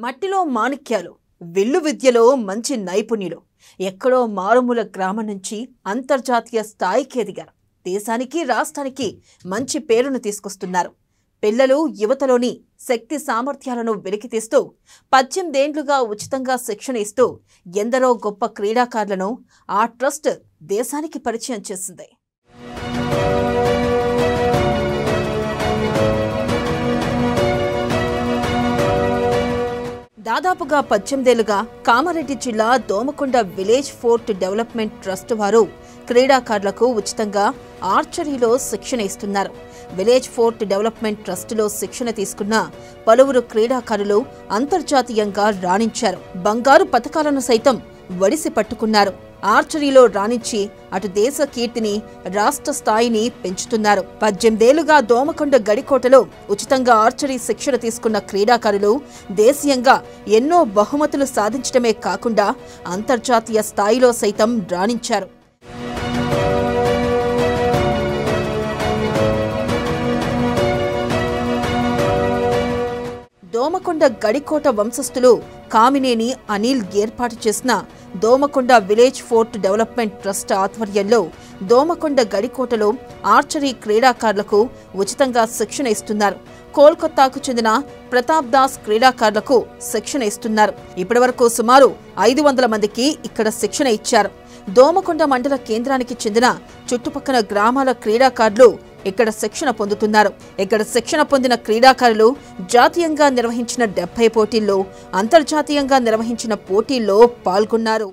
మట్టిలో మాణిక్యాలు, విల్లు విద్యలో మంచి నైపుణ్యులు. ఎక్కడో మారుమూల గ్రామం నుంచి అంతర్జాతీయ స్థాయికి ఎదిగారు. దేశానికి రాష్ట్రానికి మంచి పేరును తీసుకొస్తున్నారు. పిల్లలు యువతలోని శక్తి సామర్థ్యాలను వెలికితీస్తూ 18 ఏళ్లుగా ఉచితంగా శిక్షణ ఇస్తూ ఎందరో గొప్ప క్రీడాకారులను ఆ ట్రస్ట్ దేశానికి పరిచయం చేసింది. దాదాపుగా 18 ఏళ్లుగా కామారెడ్డి జిల్లా Domakonda village fort development trust వారు క్రీడాకారులకు ఉచితంగా ఆర్చరీలో శిక్షణ ఇస్తున్నారు. విలేజ్ ఫోర్ట్ డెవలప్మెంట్ ట్రస్టులో శిక్షణ తీసుకున్న పలువురు క్రీడాకారులు అంతర్జాతీయంగా రాణించారు. బంగారు పతకాలను సైతం వడిసి పట్టుకున్నారు. ఆర్చరీలో రాణించి అటు దేశ కీర్తిని, రాష్ట్ర స్థాయిని పెంచుతున్నారు. 18 ఏళ్లుగా దోమకొండ గడికోటలో ఉచితంగా ఆర్చరీ శిక్షణ తీసుకున్న క్రీడాకారులు దేశీయంగా ఎన్నో బహుమతులు సాధించడమే కాకుండా అంతర్జాతీయ స్థాయిలో సైతం రాణించారు. దోమకొండ గడికోట వంశస్థులు కామినేని అనిల్ ఏర్పాటు చేసిన Domakonda village fort development trust ఆధ్వర్యంలో దోమకొండ గడికోటలో ఆర్చరీ క్రీడాకారులకు ఉచితంగా శిక్షణ ఇస్తున్నారు. కోల్కతాకు చెందిన ప్రతాప్ దాస్ క్రీడాకారులకు శిక్షణ ఇస్తున్నారు. ఇప్పటివరకు సుమారు 500 మందికి ఇక్కడ శిక్షణ ఇచ్చారు. దోమకొండ మండల కేంద్రానికి చెందిన చుట్టుపక్కల గ్రామాల క్రీడాకారులు ఇక్కడ శిక్షణ పొందుతున్నారు. ఇక్కడ శిక్షణ పొందిన క్రీడాకారులు జాతీయంగా నిర్వహించిన 70 పోటీల్లో, అంతర్జాతీయంగా నిర్వహించిన పోటీల్లో పాల్గొన్నారు.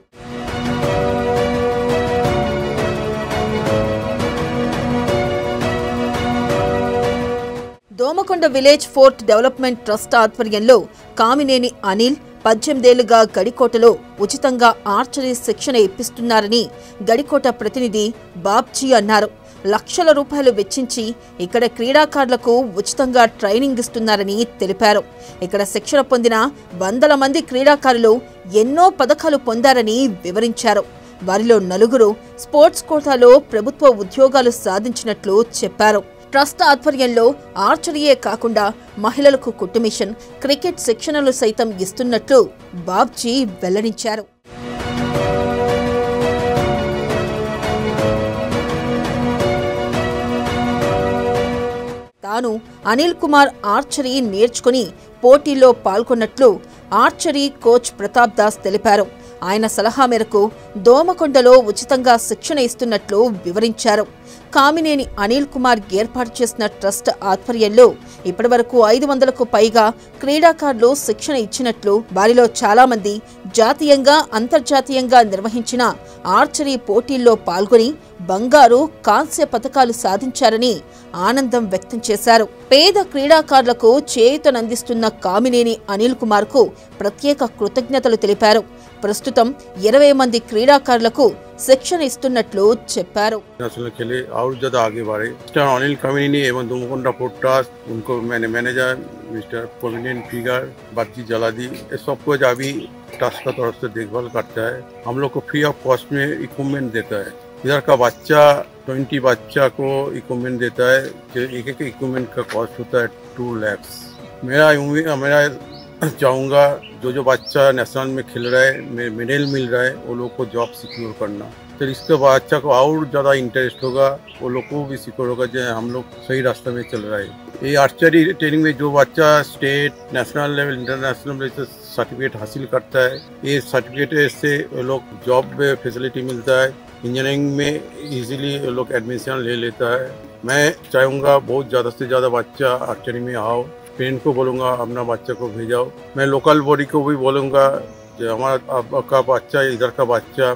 Domakonda village fort development trust ఆధ్వర్యంలో కామినేని అనిల్ 18 ఏళ్లుగా గడికోటలో ఉచితంగా ఆర్చరీ శిక్షణ ఇప్పిస్తున్నారని గడికోట ప్రతినిధి బాబ్జీ అన్నారు. లక్షల రూపాయలు వెచ్చించి ఇక్కడ క్రీడాకారులకు ఉచితంగా ట్రైనింగ్ ఇస్తున్నారని తెలిపారు. ఇక్కడ శిక్షణ పొందిన 100 మంది క్రీడాకారులు ఎన్నో పథకాలు పొందారని వివరించారు. వారిలో 4 స్పోర్ట్స్ కోటాలో ప్రభుత్వ ఉద్యోగాలు సాధించినట్లు చెప్పారు. ట్రస్ట్ ఆధ్వర్యంలో ఆర్చరీయే కాకుండా మహిళలకు కుట్టు మిషన్, క్రికెట్ శిక్షణలు సైతం ఇస్తున్నట్లు బాబ్జీ వెల్లడించారు. తాను అనిల్ కుమార్ ఆర్చరీ నేర్చుకుని పోటీల్లో పాల్గొన్నట్లు ఆర్చరీ కోచ్ ప్రతాప్ దాస్ తెలిపారు. ఆయన సలహా మేరకు దోమకొండలో ఉచితంగా శిక్షణ ఇస్తున్నట్లు వివరించారు. కామినేని అనిల్ కుమార్ ఏర్పాటు చేసిన ట్రస్ట్ ఆధ్వర్యంలో ఇప్పటివరకు 500కు పైగా క్రీడాకారులు శిక్షణ ఇచ్చినట్లు, వారిలో చాలా మంది జాతీయంగా, అంతర్జాతీయంగా నిర్వహించిన ఆర్చరీ పోటీల్లో పాల్గొని బంగారు, కాంస్య పతకాలు సాధించారని ఆనందం వ్యక్తం చేశారు. పేద క్రీడాకారులకు చేయూతనందిస్తున్న కామినేని అనిల్ కుమార్ కు ప్రత్యేక కృతజ్ఞతలు తెలిపారు. ప్రస్తుతం 20 మంది క్రీడాకారులకు శిక్షణ ఇస్తున్నట్లు చెప్పారు. और ज़्यादा आगे बढ़े मिस्टर अनिल कामिनी एवं दोमकोंडा फोर्ट ट्रस्ट, उनको मैंने मैनेजर मिस्टर प्रोमिनेंट फिगर बाबजी जलादी, ये सबको अभी ट्रस्ट का तरफ से देखभाल करता है. हम लोग को फ्री ऑफ कॉस्ट में इक्विपमेंट देता है. इधर का बच्चा 20 बच्चा को इक्विपमेंट देता है. एक एक इक्विपमेंट का कॉस्ट होता है 2 लाख. मेरा चाहूँगा जो बच्चा नेशनल में खेल रहा है, मेडल मिल रहा है, वो लोग को जॉब सिक्योर करना. तो इसके बच्चा को और ज़्यादा इंटरेस्ट होगा, वो लोग को भी सिक्योर होगा जो हम लोग सही रास्ते में चल रहा है. ये आर्चरी ट्रेनिंग में जो बच्चा state, national level, international level से सर्टिफिकेट हासिल करता है, ये सर्टिफिकेट से वो लोग जॉब में फैसिलिटी मिलता है. इंजीनियरिंग में इजीली वो लोग एडमिशन ले लेता है. मैं चाहूँगा बहुत ज़्यादा से ज़्यादा बच्चा आर्चरी में आओ. पेरेंट को बोलूँगा अपना बच्चा को भेजाओ. मैं लोकल बॉडी को भी बोलूँगा जो हमारा आपका बच्चा, इधर का बच्चा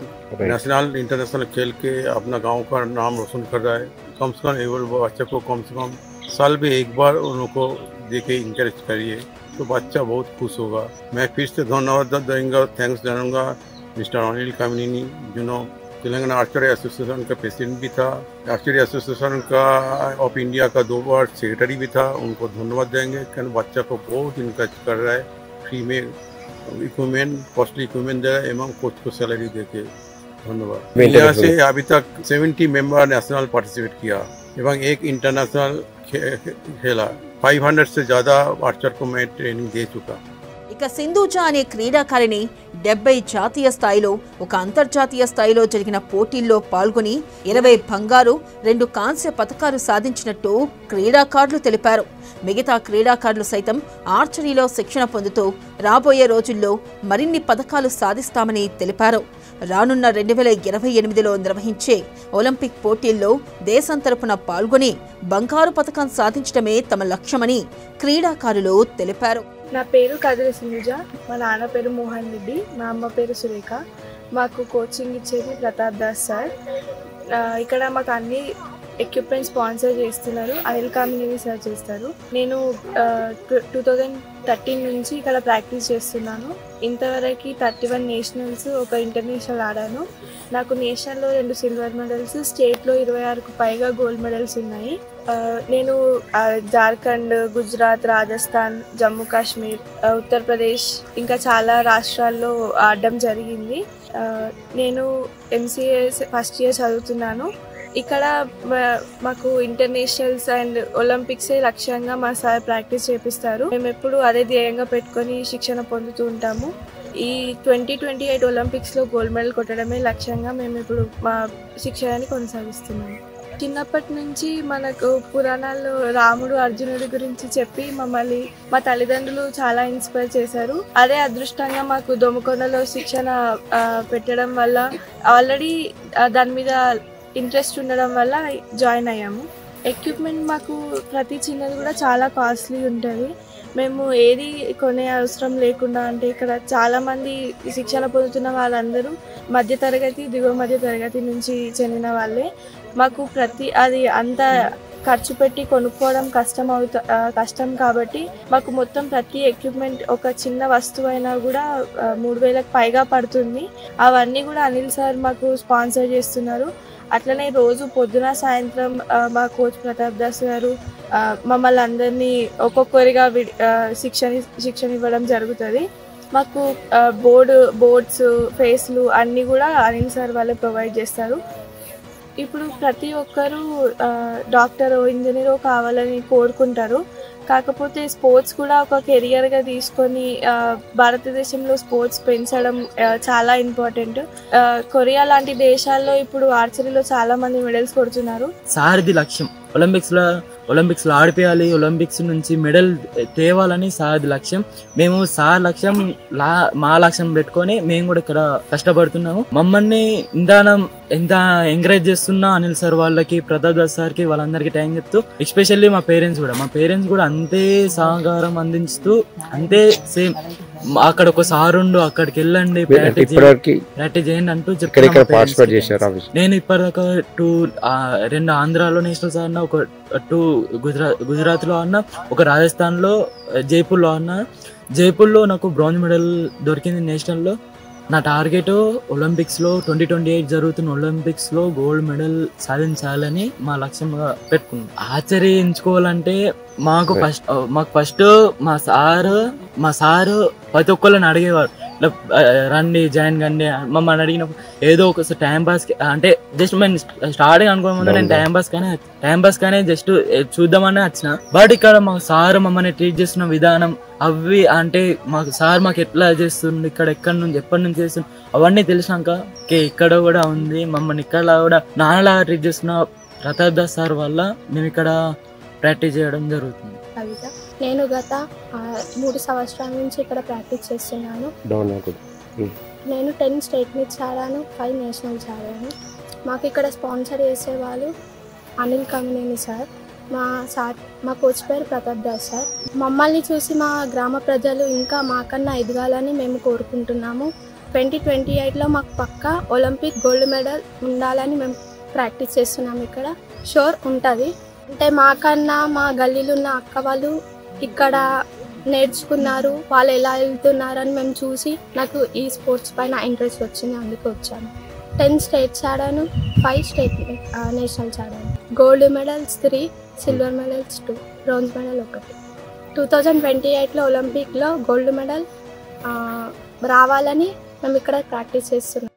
नेशनल इंटरनेशनल खेल के अपना गांव का नाम रोशन कर रहा है. कम से कम एवल बच्चा को कम से कम साल में एक बार उनको दे के इंकरेज करिए, तो बच्चा बहुत खुश होगा. मैं फिर से धन्यवाद देंगे, थैंक्स जानूँगा मिस्टर अनिल कामिनी, जिन्होंने तेलंगाना आर्चरी एसोसिएशन का प्रेसिडेंट भी था, आर्चरी एसोसिएशन का ऑफ इंडिया का 2 बार सेक्रेटरी भी था. उनको धन्यवाद देंगे क्योंकि बच्चा को बहुत इनकरेज कर रहा है. फ्री में इक्विपमेंट, कॉस्टली इक्विपमेंट दे रहा है एवं कोच को सैलरी दे के. धन्यवाद. इंडिया से अभी तक 70 मेंबर नेशनल पार्टिसिपेट किया एवं एक इंटरनेशनल खेला. 500 से ज़्यादा आर्चर को मैं ट्रेनिंग दे चुका. ఇక సింధూజా అనే క్రీడాకారిణి 70 జాతీయ స్థాయిలో, ఒక అంతర్జాతీయ స్థాయిలో జరిగిన పోటీల్లో పాల్గొని 20 బంగారు, 2 కాంస్య పతకాలు సాధించినట్టు క్రీడాకారులు తెలిపారు. మిగతా క్రీడాకారులు సైతం ఆర్చరీలో శిక్షణ పొందుతూ రాబోయే రోజుల్లో మరిన్ని పతకాలు సాధిస్తామని తెలిపారు. రానున్న 2028లో నిర్వహించే ఒలింపిక్ పోటీల్లో దేశం తరపున పాల్గొని బంగారు పతకం సాధించడమే తమ లక్ష్యమని క్రీడాకారులు తెలిపారు. నా పేరు కదిరి సింధూజ, మా నాన్న పేరు మోహన్ రెడ్డి, మా అమ్మ పేరు సురేఖ. మాకు కోచింగ్ ఇచ్చేది ప్రతాప్ దాస్ సార్. ఇక్కడ మాకు అన్ని ఎక్విప్మెంట్ స్పాన్సర్ చేస్తున్నారు, అనిల్ కామినేని సార్ చేస్తారు. నేను 2013 నుంచి ఇక్కడ ప్రాక్టీస్ చేస్తున్నాను. ఇంతవరకు 31 నేషనల్స్, ఒక ఇంటర్నేషనల్ ఆడాను. నాకు నేషనల్లో 2 సిల్వర్ మెడల్స్, స్టేట్లో 26కు పైగా గోల్డ్ మెడల్స్ ఉన్నాయి. నేను జార్ఖండ్, గుజరాత్, రాజస్థాన్, జమ్మూ కాశ్మీర్, ఉత్తరప్రదేశ్ ఇంకా చాలా రాష్ట్రాల్లో ఆడడం జరిగింది. నేను MCA ఫస్ట్ ఇయర్ చదువుతున్నాను. ఇక్కడ మాకు ఇంటర్నేషనల్స్ అండ్ ఒలింపిక్సే లక్ష్యంగా మా సార్ ప్రాక్టీస్ చేపిస్తారు. మేము ఎప్పుడు అదే ధ్యేయంగా పెట్టుకొని శిక్షణ పొందుతూ ఉంటాము. ఈ 2028 ఒలింపిక్స్లో గోల్డ్ మెడల్ కొట్టడమే లక్ష్యంగా మేము ఇప్పుడు మా శిక్షణని కొనసాగిస్తున్నాము. చిన్నప్పటి నుంచి మనకు పురాణాల్లో రాముడు, అర్జునుడి గురించి చెప్పి మమ్మల్ని మా తల్లిదండ్రులు చాలా ఇన్స్పైర్ చేశారు. అదే అదృష్టంగా మాకు దొమ్మకొండలో శిక్షణ పెట్టడం వల్ల, ఆల్రెడీ దాని మీద ఇంట్రెస్ట్ ఉండడం వల్ల జాయిన్ అయ్యాము. ఎక్విప్మెంట్ మాకు ప్రతి చిన్నది కూడా చాలా కాస్ట్లీ ఉంటుంది. మేము ఏది కొనే అవసరం లేకుండా, అంటే ఇక్కడ చాలామంది శిక్షణ పొందుతున్న వాళ్ళందరూ మధ్యతరగతి, దిగువ మధ్య తరగతి నుంచి చెందిన వాళ్ళే. మాకు అది అంత ఖర్చు పెట్టి కొనుక్కోవడం కష్టం కాబట్టి మాకు మొత్తం ప్రతి ఎక్విప్మెంట్, ఒక చిన్న వస్తువు అయినా కూడా 3000కు పైగా పడుతుంది. అవన్నీ కూడా అనిల్ సార్ మాకు స్పాన్సర్ చేస్తున్నారు. అట్లనే రోజు పొద్దున సాయంత్రం మా ప్రతాప్ దాస్ గారు మమ్మల్ని అందరినీ ఒక్కొక్కరిగా శిక్షణ ఇవ్వడం జరుగుతుంది. మాకు బోర్డ్స్, ఫేస్లు అన్నీ కూడా అనిల్ సార్ వాళ్ళే ప్రొవైడ్ చేస్తారు. ఇప్పుడు ప్రతి ఒక్కరూ డాక్టరో, ఇంజనీరో కావాలని కోరుకుంటారు. కాకపోతే స్పోర్ట్స్ కూడా ఒక కెరియర్గా తీసుకొని భారతదేశంలో స్పోర్ట్స్ పెంచడం చాలా ఇంపార్టెంట్. కొరియా లాంటి దేశాల్లో ఇప్పుడు ఆర్చరీలో చాలా మంది మెడల్స్ కొడుతున్నారు. సార్ది లక్ష్యం ఒలింపిక్స్లో ఆడిపోయాలి, ఒలింపిక్స్ నుంచి మెడల్ తేవాలని సార్ది లక్ష్యం. మేము సార్ లక్ష్యం మా లక్ష్యం పెట్టుకొని మేము కూడా ఇక్కడ కష్టపడుతున్నాము. మమ్మల్ని ఎంత ఎంకరేజ్ చేస్తున్నా అనిల్ సార్ వాళ్ళకి, ప్రతాప్ దాస్ సార్కి, వాళ్ళందరికీ థ్యాంక్ చెప్తూ, ఎస్పెషల్లీ మా పేరెంట్స్ కూడా అంతే సహకారం అందించుతూ, అంతే సేమ్ అక్కడ ఒక సారుండు, అక్కడికి వెళ్ళండి ప్రాక్టీస్ చేయండి అంటూ చెప్తాను. నేను ఇప్పటిదాకా 2 ఆంధ్రాలో నేషనల్స్ ఆడినా, ఒక 2 గుజరాత్లో ఆడినా, ఒక రాజస్థాన్లో జైపూర్లో ఆడినా. జైపూర్లో నాకు బ్రాంజ్ మెడల్ దొరికింది నేషనల్లో. నా టార్గెట్ ఒలింపిక్స్లో 2028 జరుగుతున్న ఒలింపిక్స్లో గోల్డ్ మెడల్ సాధించాలని మా లక్ష్యంగా పెట్టుకున్నాం. ఆర్చరీ ఎంచుకోవాలంటే మాకు ఫస్ట్ మా సారు ప్రతి ఒక్కళ్ళని అడిగేవారు, రండి జాయిన్ కండి. మమ్మల్ని అడిగినప్పుడు ఏదో ఒకసారి టైం పాస్, అంటే జస్ట్ మేము స్టార్టింగ్ అనుకోకుండా నేను టైం పాస్ కానీ జస్ట్ చూద్దామని వచ్చిన. బట్ ఇక్కడ మా సార్ మమ్మల్ని ట్రీట్ చేస్తున్న విధానం, అవి అంటే మాకు ఎట్లా చేస్తుంది, ఇక్కడ ఎప్పటి నుంచి చేస్తుంది అవన్నీ తెలిసినాక ఇక్కడ కూడా ఉంది. మమ్మల్ని ఇక్కడ కూడా నాన్నలాగా ట్రీట్ చేస్తున్న ప్రతాప్ దాస్ సార్ వల్ల మేము ఇక్కడ ప్రాక్టీస్ చేయడం జరుగుతుంది. నేను గత 3 సంవత్సరాల నుంచి ఇక్కడ ప్రాక్టీస్ చేస్తున్నాను. నేను 10 స్టేట్ మీట్స్ ఆడాను, 5 నేషనల్స్ ఆడాను. మాకు ఇక్కడ స్పాన్సర్ చేసేవాళ్ళు అనిల్ కామినేని సార్. మా కోచ్ పేరు ప్రతాప్ దాస్ సార్. మమ్మల్ని చూసి మా గ్రామ ప్రజలు ఇంకా మాకన్నా ఎదగాలని మేము కోరుకుంటున్నాము. 2028లో మాకు పక్కా ఒలింపిక్ గోల్డ్ మెడల్ ఉండాలని మేము ప్రాక్టీస్ చేస్తున్నాము. ఇక్కడ షోర్ ఉంటుంది. అంటే మాకన్నా మా గల్లీలో ఉన్న అక్క వాళ్ళు ఇక్కడ నేర్చుకున్నారు, వాళ్ళు ఎలా వెళ్తున్నారని మేము చూసి నాకు ఈ స్పోర్ట్స్ పైన ఇంట్రెస్ట్ వచ్చింది, అందుకే వచ్చాను. 10 స్టేట్స్ ఆడాను, 5 స్టేట్ నేషనల్స్ ఆడాను. Gold medals 3, silver medals 2, bronze medal 1. 2028లో ఒలింపిక్లో గోల్డ్ మెడల్ రావాలని మేము ఇక్కడ ప్రాక్టీస్ చేస్తున్నాం.